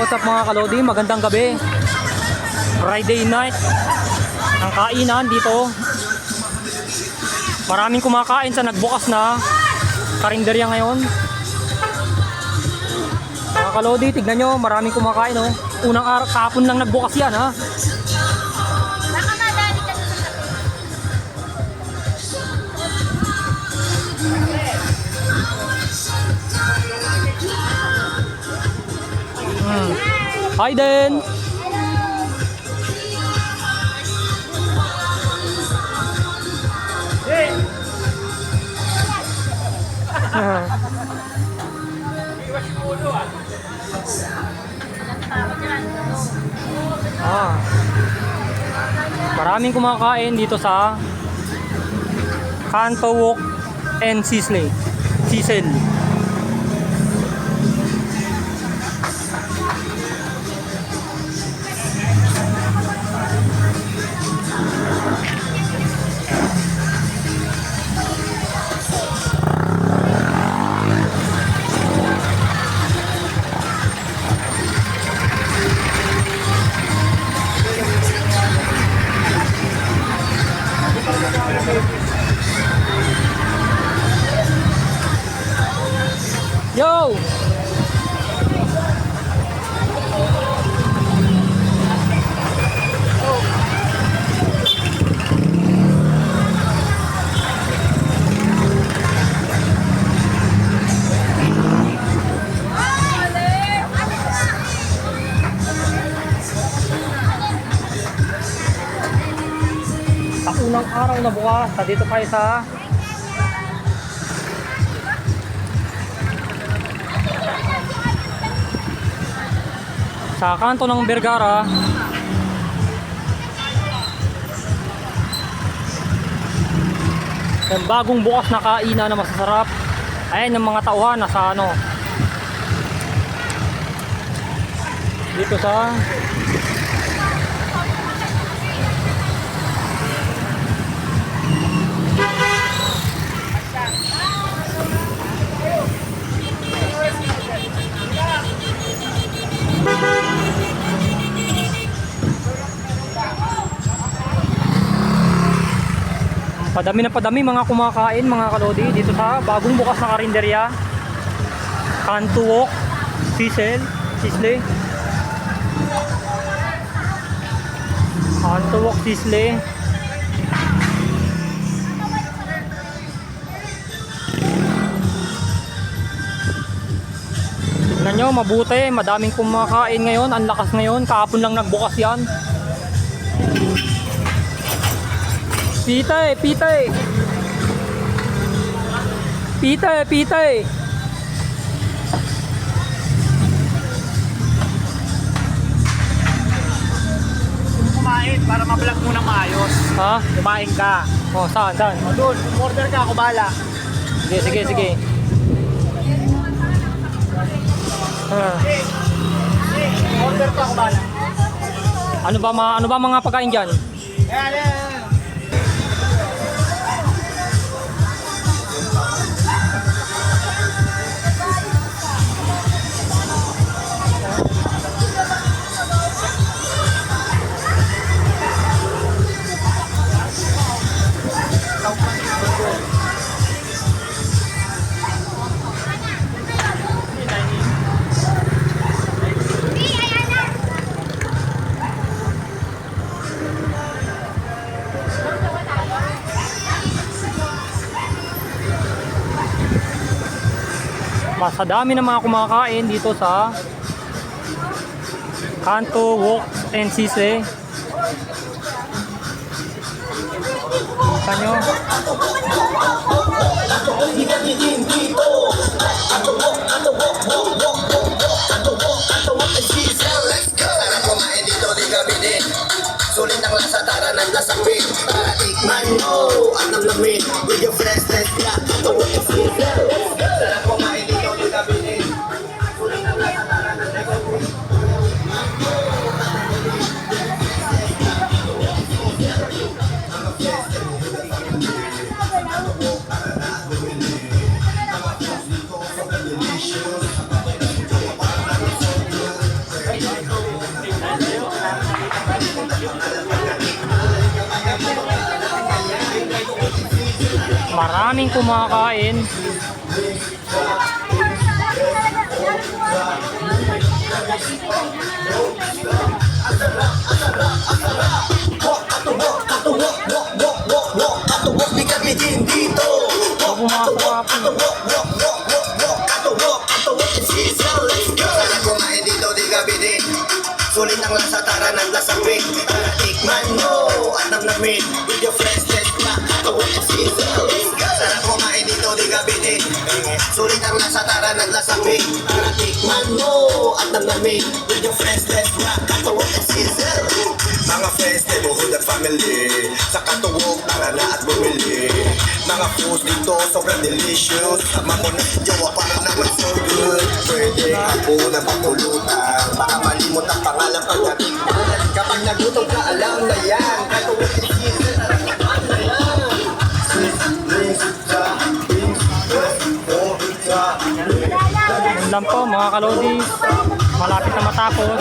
what's up mga kalodi? Magandang gabi. Friday night. Ang kainan dito. Maraming kumakain sa nagbukas na karinderya ngayon. Mga kalodi, tignan nyo, maraming kumakain oh. Unang araw, kahapon lang nagbukas yan ha. Baka madali ka Hi din. Maraming kumakain dito sa Kanto Wok and Sisle. Yo! Sa unang araw na bukas, dito tayo sa kanto ng Vergara. Yung bagong bukas na kainan na masasarap. Ayan yung mga tauhan nasa ano dito sa padami na padami mga kumakain mga kalodi dito sa bagong bukas na karinderya Kanto Wok, Sisle. Kanto Wok, Sisle. Tignan nyo, mabuti, madaming kumakain ngayon, ang lakas ngayon, kahapon lang nagbukas yan. Pitay. Kumain para ma-vlog mo na maayos. Ha? Kumain ka. Oh, saan? O doon, order ka, ako bala. Sige. Order ka, ako bala. Ano ba mga pagkain diyan? Ayan. Masadami ng mga kumakain dito sa Kanto Wok and Sisle. Kita nyo. Sulit ang lasa, tara ng lasapin. Para tikman mo ang namlamin. With your fresh test na ito ang Sisle. Sarap kumain dito di kabinin. Sulit ang lasa, tara ng lasapin. Maraming kumakain. Katuwok di kami din dito. Pumasok Katuwok is season, let's go. Sana kumain dito di kami din. Sulit ang lasa, tara ng lasapin. Tara tikman mo at namnamin. With your friends, let's go. Katuwok is season, let's go. Sana kumain dito di kami din. Sulit ang lasa, tara ng lasapin. Tara tikman mo at namnamin. With your friends, let's go. Katuwok is season. Mga friends, neighborhood at family. Sa Katuwok, tara na at bumili. Mga foods dito, sobrang delicious. Sama mo na si Jowa, para naman so good. Pwede ako na papulutan. Baka malimot ang pangalan pagdating. Kapag nagutom ka, alam na yan. Katuwok is season, nararamdaman na yan. Yun lang po mga kalodi. Malapit na matapos.